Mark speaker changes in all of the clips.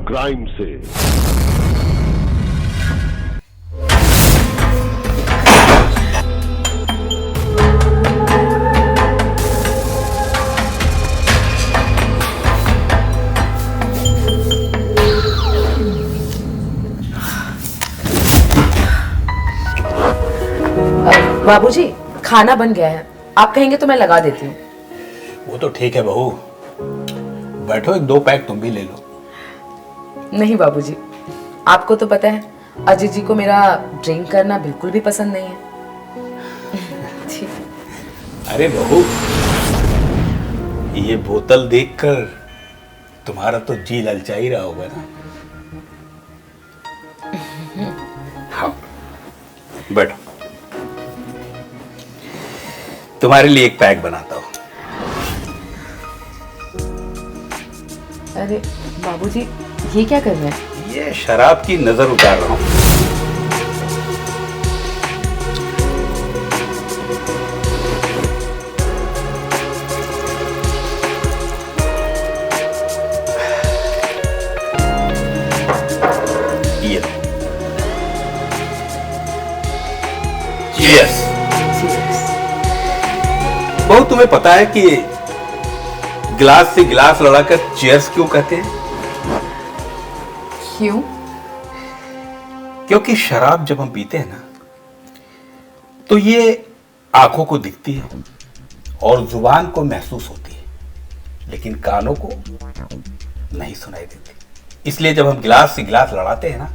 Speaker 1: Crime से।
Speaker 2: बाबूजी, खाना बन गया है, आप कहेंगे तो मैं लगा देती हूँ।
Speaker 3: वो तो ठीक है बहू, बैठो, एक 2 पैक तुम भी ले लो।
Speaker 2: नहीं बाबूजी, आपको तो पता है अजय जी को मेरा ड्रिंक करना बिल्कुल भी पसंद नहीं है। जी।
Speaker 3: अरे बहू, ये बोतल देखकर तुम्हारा तो जी ललचा ही रहा होगा ना। हाँ, बैठो, तुम्हारे लिए एक पैक बनाता हूं।
Speaker 2: अरे बाबूजी, ये क्या कर रहे हैं?
Speaker 3: ये शराब की नजर उतार रहा हूं। ये Cheers। बहुत तुम्हें पता है कि गिलास से गिलास लड़ाकर चीयर्स क्यों कहते हैं?
Speaker 2: क्यों?
Speaker 3: क्योंकि शराब जब हम पीते हैं ना, तो ये आंखों को दिखती है और जुबान को महसूस होती है, लेकिन कानों को नहीं सुनाई देती। इसलिए जब हम गिलास से गिलास लड़ाते हैं ना,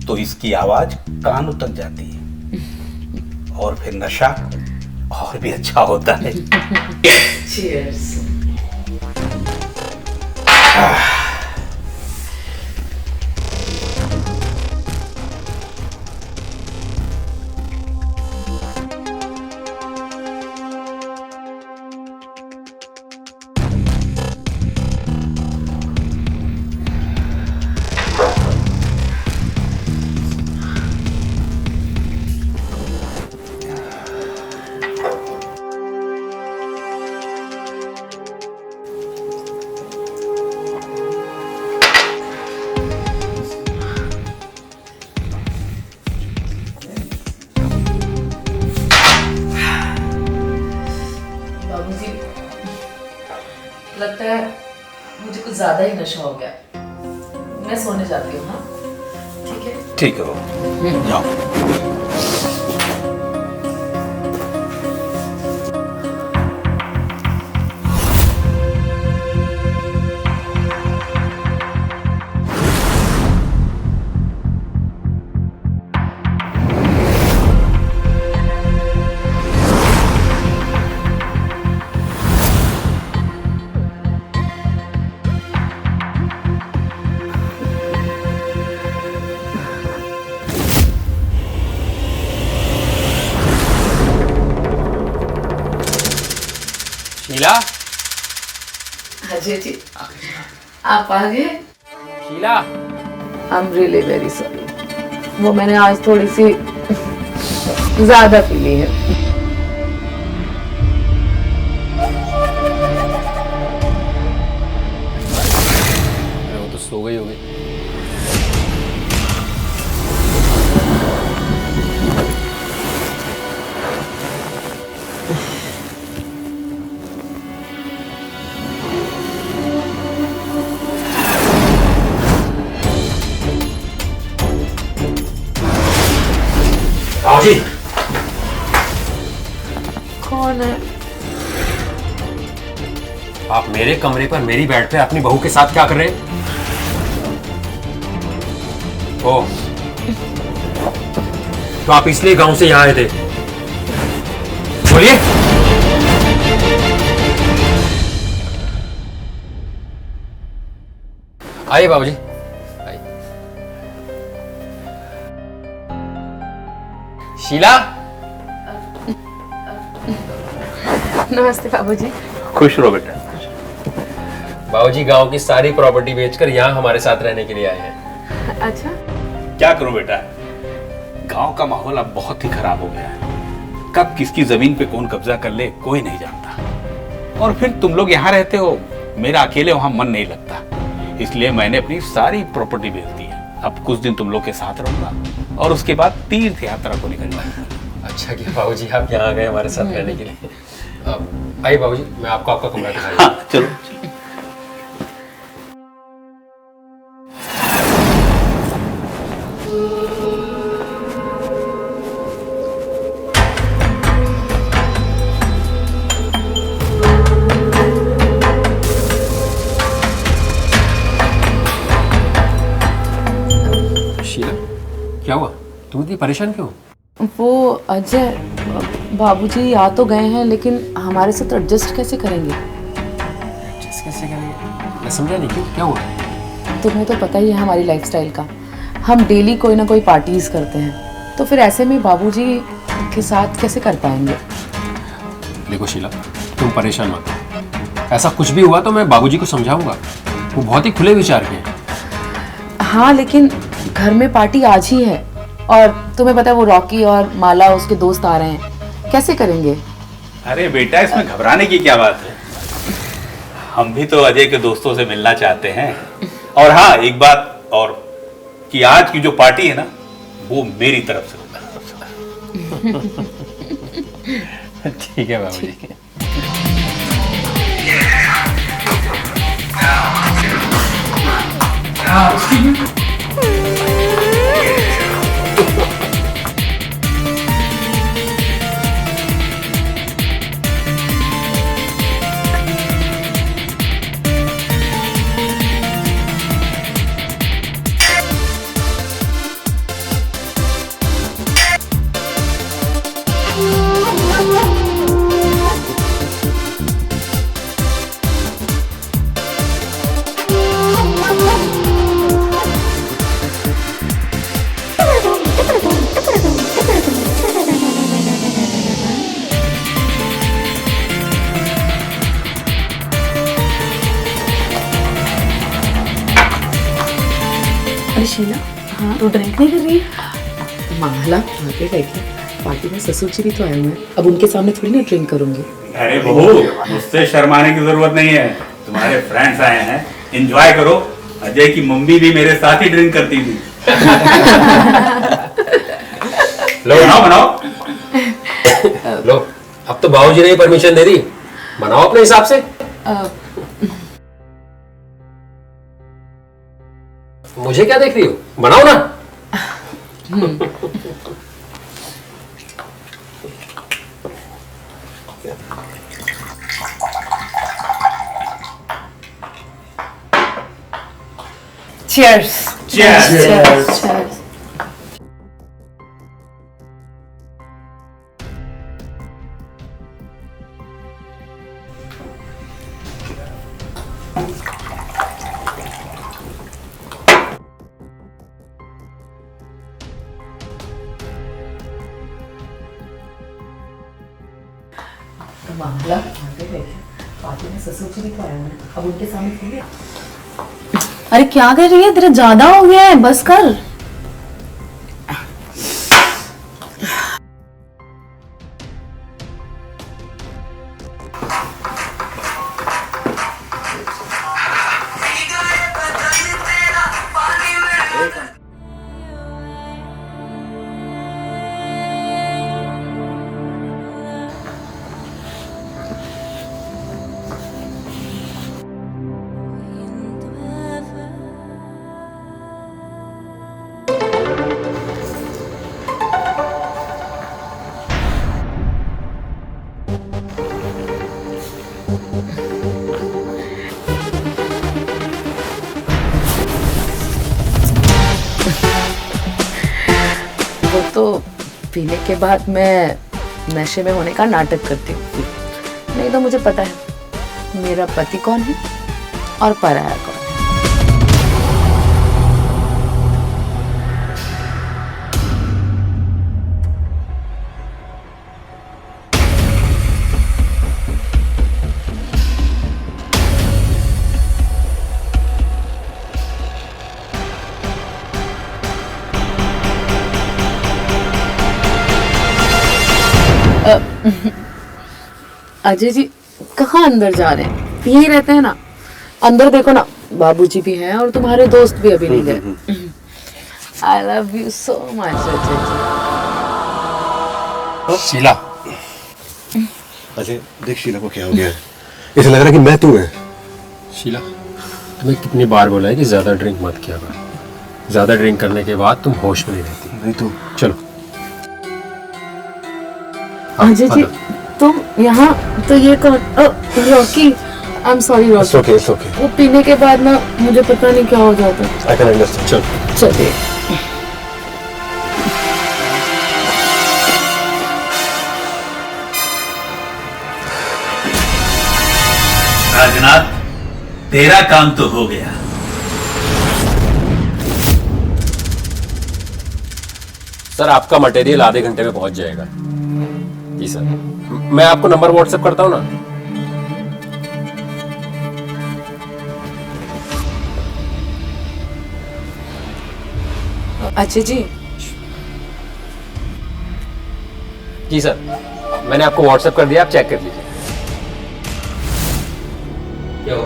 Speaker 3: तो इसकी आवाज कानों तक जाती है और फिर नशा और भी अच्छा होता है।
Speaker 2: Cheers। बाबूजी, लगता है मुझे कुछ ज्यादा ही नशा हो गया। मैं सोने जाती हूँ। हाँ, ठीक है।
Speaker 3: ठीक है, जाओ। शीला,
Speaker 2: अजय जी, आप आ गए?
Speaker 3: Sheela,
Speaker 2: I am really very sorry. वो मैंने आज थोड़ी सी ज्यादा पी ली है।
Speaker 4: वो तो सो गई होगी।
Speaker 3: जी,
Speaker 2: कौन है?
Speaker 4: आप मेरे कमरे पर मेरी बेड पे अपनी बहू के साथ क्या कर रहे हैं? ओह, तो आप इसलिए गांव से यहाँ आए थे? बोलिए। आइए बाबूजी, आइए। शीला,
Speaker 2: नमस्ते बाबूजी।
Speaker 3: खुश रहो बेटा।
Speaker 4: बाबूजी गांव की सारी प्रॉपर्टी बेचकर यहाँ हमारे साथ रहने के लिए आए हैं।
Speaker 2: अच्छा,
Speaker 3: क्या करो बेटा, गांव का माहौल अब बहुत ही खराब हो गया है। कब किसकी जमीन पे कौन कब्जा कर ले कोई नहीं जानता। और फिर तुम लोग यहाँ रहते हो, मेरा अकेले वहां मन नहीं लगता। इसलिए मैंने अपनी सारी प्रॉपर्टी बेच दी है। अब कुछ दिन तुम लोग के साथ रहूंगा और उसके बाद तीर्थ यात्रा को निकल जाऊंगा।
Speaker 4: अच्छा किया बाबूजी, आप यहाँ आ गए हमारे साथ रहने के लिए। आइए बाबूजी, मैं आपको आपका कमरा दिखाऊंगा।
Speaker 3: हाँ चलो।
Speaker 4: शीला, क्या हुआ? तुम इतनी परेशान क्यों?
Speaker 2: वो अजय, बाबूजी आ तो गए हैं लेकिन हमारे साथ एडजस्ट कैसे करेंगे?
Speaker 4: कैसे करेंगे? मैं समझा नहीं, क्यों, क्या हुआ?
Speaker 2: तुम्हें तो पता ही है हमारी लाइफस्टाइल का। हम डेली कोई ना कोई पार्टीज करते हैं, तो फिर ऐसे में बाबूजी के साथ कैसे कर पाएंगे?
Speaker 4: देखो शीला, तुम परेशान मत हो। ऐसा कुछ भी हुआ तो मैं बाबूजी को समझाऊंगा। वो बहुत ही खुले विचार के हैं।
Speaker 2: हाँ, लेकिन घर में पार्टी आज ही है और तुम्हें पता है वो रॉकी और माला उसके दोस्त आ रहे हैं, कैसे करेंगे?
Speaker 3: अरे बेटा, इसमें घबराने की क्या बात है? हम भी तो अजय के दोस्तों से मिलना चाहते हैं। और हाँ, एक बात और, कि आज की जो पार्टी है ना, वो मेरी तरफ से होगा।
Speaker 4: ठीक है बाबूजी।
Speaker 2: अरे शीला, हाँ तो ड्रिंक नहीं कर रही है? माला आगे बैठिए, पार्टी में ससुर जी भी तो आए हुए हैं, अब उनके सामने थोड़ी ना ड्रिंक करूंगी।
Speaker 3: अरे बहू, मुझसे शर्माने की जरूरत नहीं है। तुम्हारे फ्रेंड्स आए हैं, एंजॉय करो। अजय की मम्मी भी मेरे साथ ही ड्रिंक करती थी। लो बनाओ बनाओ।
Speaker 4: लो, अब तो बाबूजी ने परमिशन दे दी, बनाओ अपने हिसाब से। मुझे क्या देख रही हो, बनाओ ना।
Speaker 2: Cheers.
Speaker 3: Cheers.
Speaker 2: Cheers. मामला आगे बैठे, पार्टी में ससुर जी भी तो आए हैं, अब उनके सामने थोड़ी।
Speaker 1: अरे क्या कर रही है, तेरा ज्यादा हो गया है, बस कर।
Speaker 2: वो तो पीने के बाद मैं नशे में होने का नाटक करती हूँ, नहीं तो मुझे पता है मेरा पति कौन है और पराया कौन है। अजय जी कहाँ अंदर जा रहे हैं, यहीं रहते हैं ना, अंदर देखो ना, बाबूजी भी हैं और तुम्हारे दोस्त भी अभी नहीं गए। I love you so much Ajay ji.
Speaker 4: Sheela,
Speaker 5: Ajay देख शीला को क्या हो गया है, इसे लग रहा है कि मैं तू है।
Speaker 4: शीला, तुम्हें कितनी बार बोला है कि ज्यादा ड्रिंक मत किया कर। ज्यादा ड्रिंक करने के बाद तुम होश में नहीं रहती।
Speaker 5: नहीं तो
Speaker 4: चलो।
Speaker 2: अजय जी तुम यहाँ, तो ये कौन? Rocky, I am sorry
Speaker 5: it's
Speaker 2: Rocky.
Speaker 5: Okay, it's okay,
Speaker 2: वो पीने के बाद ना मुझे पता नहीं क्या हो जाता।
Speaker 5: I can understand.
Speaker 4: चलो।
Speaker 2: चलिए।
Speaker 3: राजनाथ, तेरा काम तो हो गया।
Speaker 4: सर, आपका मटेरियल आधे घंटे में पहुंच जाएगा। जी सर, मैं आपको नंबर व्हाट्सएप करता हूं ना।
Speaker 2: अजय जी,
Speaker 4: जी सर, मैंने आपको व्हाट्सएप कर दिया, आप चेक कर लीजिए। क्या हो?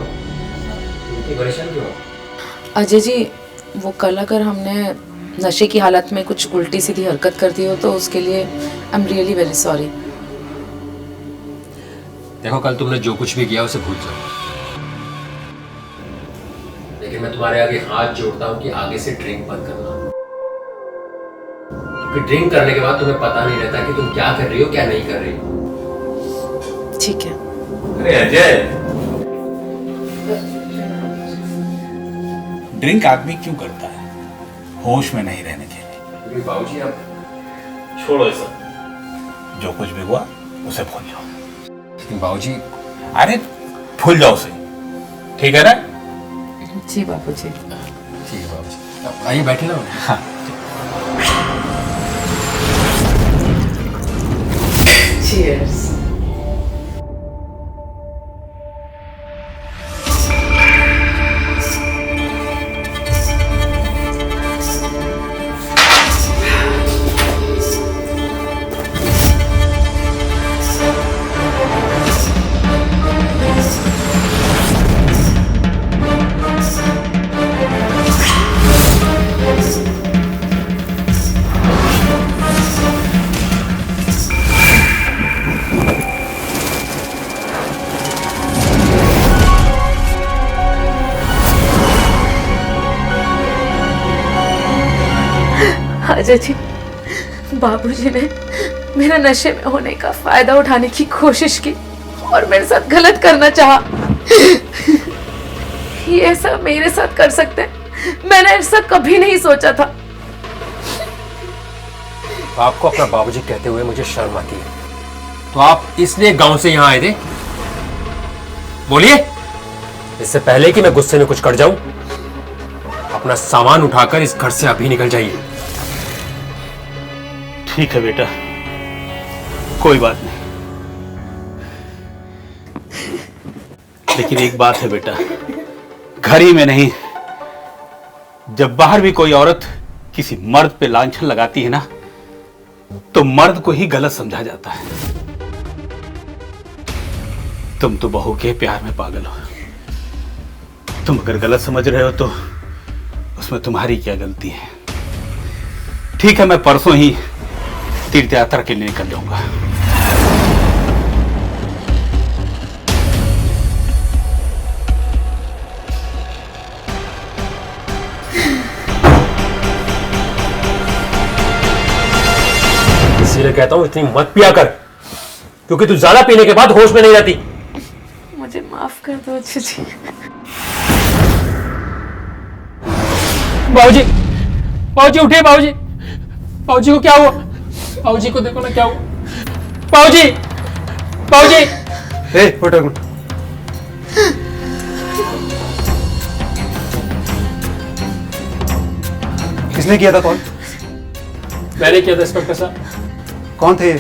Speaker 4: इतनी परेशान क्यों हो?
Speaker 2: अजय जी वो कल अगर हमने नशे की हालत में कुछ उल्टी सीधी हरकत कर दी हो तो उसके लिए आई एम रियली वेरी सॉरी।
Speaker 4: देखो, कल तुमने जो कुछ भी किया उसे भूल जाओ, लेकिन मैं तुम्हारे आगे हाथ जोड़ता हूं कि आगे से ड्रिंक मत करना, क्योंकि ड्रिंक करने के बाद तुम्हें पता नहीं रहता कि तुम क्या कर रही हो क्या नहीं कर रही हो।
Speaker 2: ठीक है।
Speaker 3: अरे अजय, ड्रिंक आदमी क्यों करता है? होश में नहीं रहने के लिए।
Speaker 4: बाबूजी, आप
Speaker 3: छोड़ो इसे, जो कुछ भी हुआ उसे भूल जाओ।
Speaker 4: बाबूजी,
Speaker 3: अरे भूल जाओ उसे, ठीक है ना?
Speaker 2: जी बाबूजी।
Speaker 4: ठीक है बाबूजी, आइए बैठे ना।
Speaker 3: हाँ।
Speaker 2: Cheers. अजय जी, बाबूजी ने मेरा नशे में होने का फायदा उठाने की कोशिश की और मेरे साथ गलत करना चाहा। ये सब मेरे साथ कर सकते हैं, मैंने ऐसा कभी नहीं सोचा था।
Speaker 4: आपको अपना बाबूजी कहते हुए मुझे शर्म आती है। तो आप इसलिए गांव से यहां आए थे? बोलिए, इससे पहले कि मैं गुस्से में कुछ कर जाऊं, अपना सामान उठाकर इस घर से अभी निकल जाइए।
Speaker 3: ठीक है बेटा, कोई बात नहीं, लेकिन एक बात है बेटा, घर ही में नहीं, जब बाहर भी कोई औरत किसी मर्द पे लांछन लगाती है ना, तो मर्द को ही गलत समझा जाता है। तुम तो बहू के प्यार में पागल हो। तुम अगर गलत समझ रहे हो तो उसमें तुम्हारी क्या गलती है? ठीक है, मैं परसों ही तीर्थ यात्रा के लिए निकल जाऊंगा।
Speaker 4: इसीलिए कहता हूं इतनी मत पिया कर, क्योंकि तू ज्यादा पीने के बाद होश में नहीं रहती।
Speaker 2: मुझे माफ कर दो अजय जी।
Speaker 4: बाबूजी, बाबूजी उठिए। बाबूजी, बाबूजी को क्या हुआ? बाबूजी को देखो ना क्या हुआ। बाबूजी, बाबूजी।
Speaker 5: ए, उठ उठ। किसने किया था? कौन?
Speaker 4: मैंने किया था इंस्पेक्टर साहब।
Speaker 5: कौन थे ये?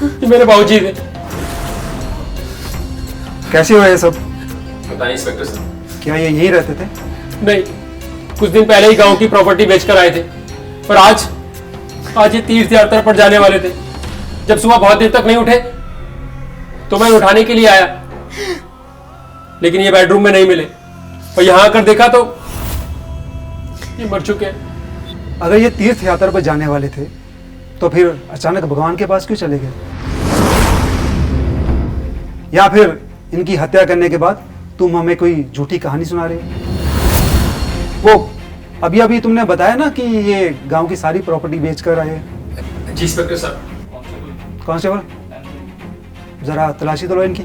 Speaker 4: ये मेरे बाबूजी थे।
Speaker 5: कैसे हुआ ये सब?
Speaker 4: पता नहीं इंस्पेक्टर साहब।
Speaker 5: क्या ये यहीं रहते थे?
Speaker 4: नहीं, कुछ दिन पहले ही गांव की प्रॉपर्टी बेचकर आए थे, और आज ये तीर्थ यात्रा पर जाने वाले थे। जब सुबह बहुत देर तक नहीं उठे तो मैं उठाने के लिए आया, लेकिन ये बेडरूम में नहीं मिले। और यहाँ आकर देखा तो ये मर चुके हैं।
Speaker 5: अगर ये तीर्थ यात्रा पर जाने वाले थे तो फिर अचानक भगवान के पास क्यों चले गए? या फिर इनकी हत्या करने के बाद तुम हमें कोई झूठी कहानी सुना रहे हो? वो अभी अभी तुमने बताया ना कि ये गांव की सारी प्रॉपर्टी बेच कर आए।
Speaker 4: जी इंस्पेक्टर सर।
Speaker 5: कांस्टेबल, जरा तलाशी तो लो इनकी।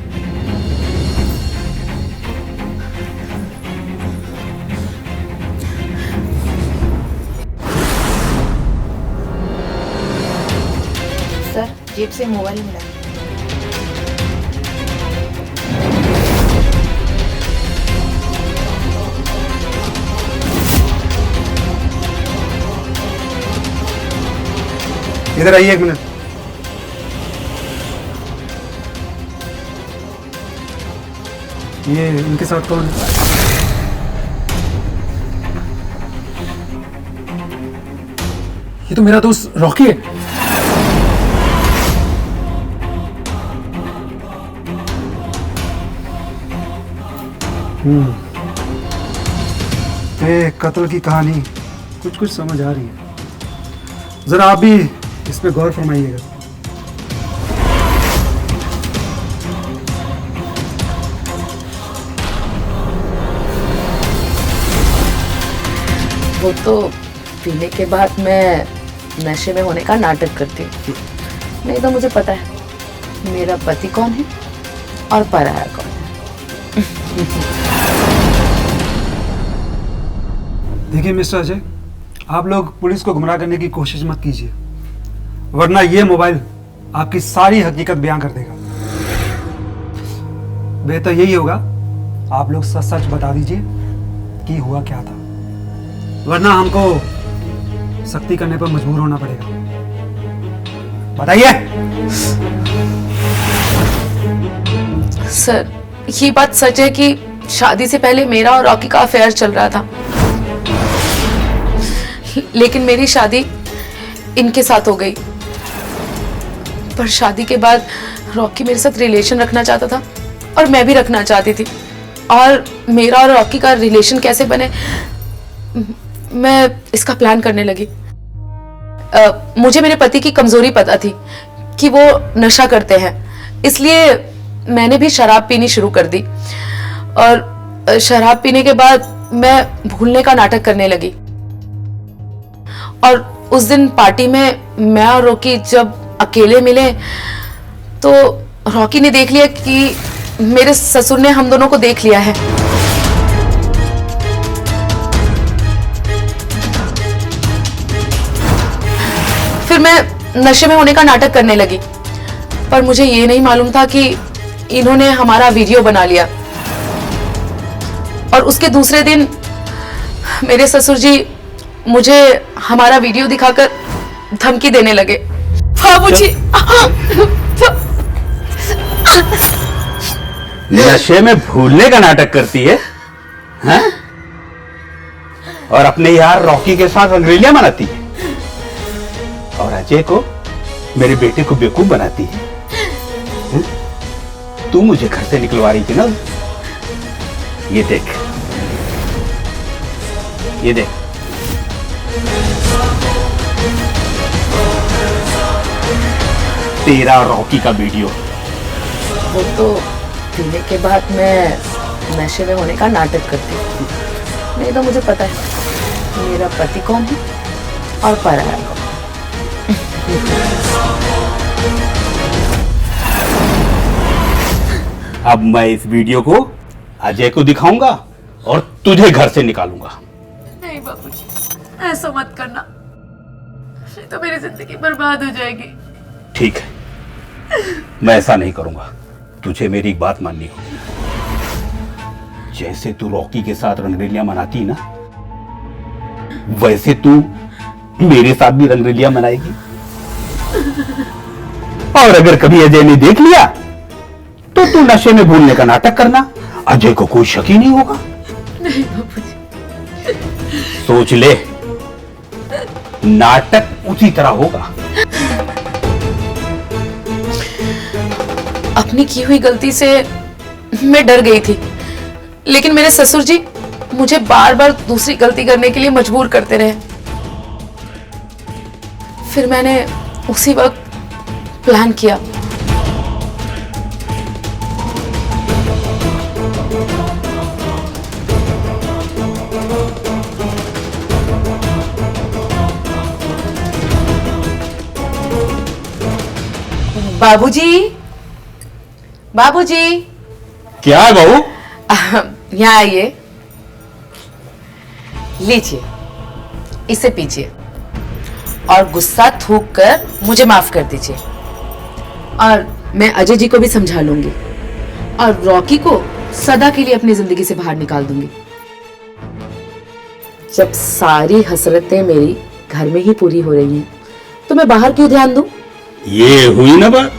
Speaker 2: सर जेब से मोबाइल मिला।
Speaker 5: इधर आइए एक मिनट। ये इनके साथ कौन है?
Speaker 4: ये तो मेरा दोस्त रॉकी है।
Speaker 5: ये कत्ल की कहानी कुछ कुछ समझ आ रही है। जरा आप भी इस पे गौर फरमाइएगा।
Speaker 2: वो तो पीने के बाद मैं नशे में होने का नाटक करती हूँ, नहीं तो मुझे पता है मेरा पति कौन है और पराया कौन है।
Speaker 5: देखिए मिस्टर अजय, आप लोग पुलिस को गुमराह करने की कोशिश मत कीजिए, वरना ये मोबाइल आपकी सारी हकीकत बयां कर देगा। बेहतर यही होगा आप लोग सच सच बता दीजिए कि हुआ क्या था, वरना हमको सख्ती करने पर मजबूर होना पड़ेगा। बताइए।
Speaker 2: सर ये बात सच है कि शादी से पहले मेरा और रॉकी का अफेयर चल रहा था, लेकिन मेरी शादी इनके साथ हो गई। पर शादी के बाद रॉकी मेरे साथ रिलेशन रखना चाहता था और मैं भी रखना चाहती थी, और मेरा और रॉकी का रिलेशन कैसे बने मैं इसका प्लान करने लगी। मुझे मेरे पति की कमजोरी पता थी कि वो नशा करते हैं, इसलिए मैंने भी शराब पीनी शुरू कर दी, और शराब पीने के बाद मैं भूलने का नाटक करने लगी। और उस दिन पार्टी में मैं और रॉकी जब अकेले मिले तो रॉकी ने देख लिया कि मेरे ससुर ने हम दोनों को देख लिया है। फिर मैं नशे में होने का नाटक करने लगी, पर मुझे ये नहीं मालूम था कि इन्होंने हमारा वीडियो बना लिया। और उसके दूसरे दिन मेरे ससुर जी मुझे हमारा वीडियो दिखाकर धमकी देने लगे। बाबूजी,
Speaker 3: नशे में भूलने का नाटक करती है, हैं? और अपने यार रॉकी के साथ अंग्रेलियां मनाती है, और अजय को, मेरे बेटे को बेवकूफ बनाती है। हैं? तू मुझे घर से निकलवा रही थी ना। ये देख, ये देख, तेरा रॉकी का वीडियो।
Speaker 2: वो तो पीने के बाद मैं नशे में होने का नाटक करती हूँ, नहीं तो मुझे पता है मेरा पति कौन है और पराया कौन।
Speaker 3: अब मैं इस वीडियो को अजय को दिखाऊंगा और तुझे घर से निकालूंगा।
Speaker 1: नहीं बाबूजी, ऐसा मत करना, नहीं तो मेरी जिंदगी बर्बाद हो जाएगी।
Speaker 3: ठीक है, मैं ऐसा नहीं करूंगा। तुझे मेरी एक बात माननी होगी। जैसे तू रॉकी के साथ रंगरेलियां मनाती ना, वैसे तू मेरे साथ भी रंगरेलियां मनाएगी। और अगर कभी अजय ने देख लिया तो तू नशे में भूलने का नाटक करना, अजय को कोई शक ही नहीं होगा।
Speaker 1: नहीं बाबूजी।
Speaker 3: सोच ले, नाटक उसी तरह होगा।
Speaker 2: अपनी की हुई गलती से मैं डर गई थी, लेकिन मेरे ससुर जी मुझे बार बार दूसरी गलती करने के लिए मजबूर करते रहे। फिर मैंने उसी वक्त प्लान किया। बाबूजी, बाबूजी,
Speaker 3: क्या है बहू?
Speaker 2: यहाँ आइए, लीजिए, इसे पीजिए और गुस्सा थूक कर मुझे माफ कर दीजिए। और मैं अजय जी को भी समझा लूंगी और रॉकी को सदा के लिए अपनी जिंदगी से बाहर निकाल दूंगी। जब सारी हसरतें मेरी घर में ही पूरी हो रही हैं, तो मैं बाहर क्यों ध्यान दूं?
Speaker 3: ये हुई ना बात।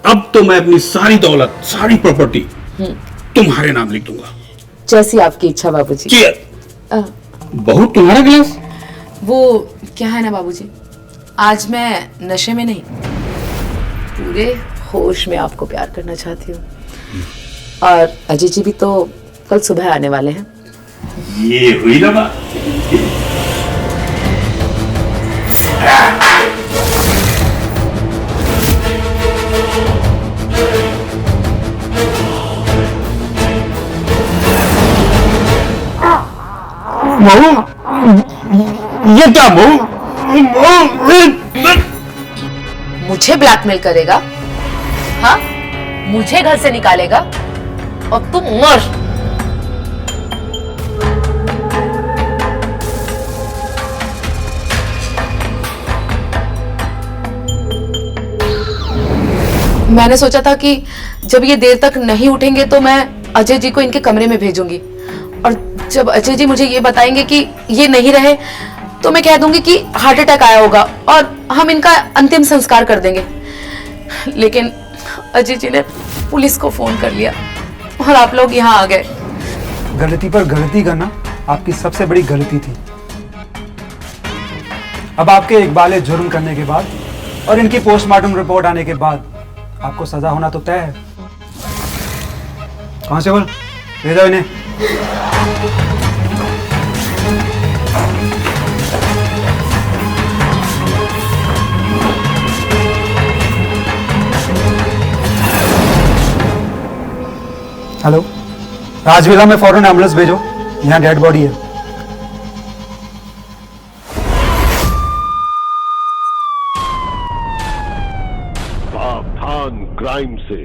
Speaker 3: अब तो मैं अपनी सारी दौलत, सारी प्रॉपर्टी तुम्हारे नाम लिख दूंगा।
Speaker 2: जैसी आपकी इच्छा बाबूजी।
Speaker 3: चीयर। बहू तुम्हारा गिलास?
Speaker 2: वो क्या है ना बाबूजी, आज मैं नशे में नहीं, पूरे होश में आपको प्यार करना चाहती हूँ। और अजय जी भी तो कल सुबह आने वाले हैं।
Speaker 3: ये हुई ना बात। बहू, ये क्या बहू?
Speaker 2: मुझे ब्लैकमेल करेगा? हाँ, मुझे घर से निकालेगा और तुम मर। मैंने सोचा था कि जब ये देर तक नहीं उठेंगे तो मैं अजय जी को इनके कमरे में भेजूंगी, और जब अजय जी मुझे ये बताएंगे कि ये नहीं रहे तो मैं कह दूंगी कि हार्ट अटैक आया होगा और हम इनका अंतिम संस्कार कर देंगे। लेकिन अजय जी ने पुलिस को फोन कर लिया और आप लोग यहाँ आ गए।
Speaker 5: गलती पर गलती करना आपकी सबसे बड़ी गलती थी। अब आपके इकबाल जुर्म करने के बाद और इनकी पोस्टमार्टम रिपोर्ट आने के बाद आपको सजा होना तो तय है। कांस्टेबल, ले जाओ इन्हें। हेलो, राजविला में फौरन एम्बुलेंस भेजो, यहाँ डेड बॉडी है।
Speaker 6: सावधान क्राइम से।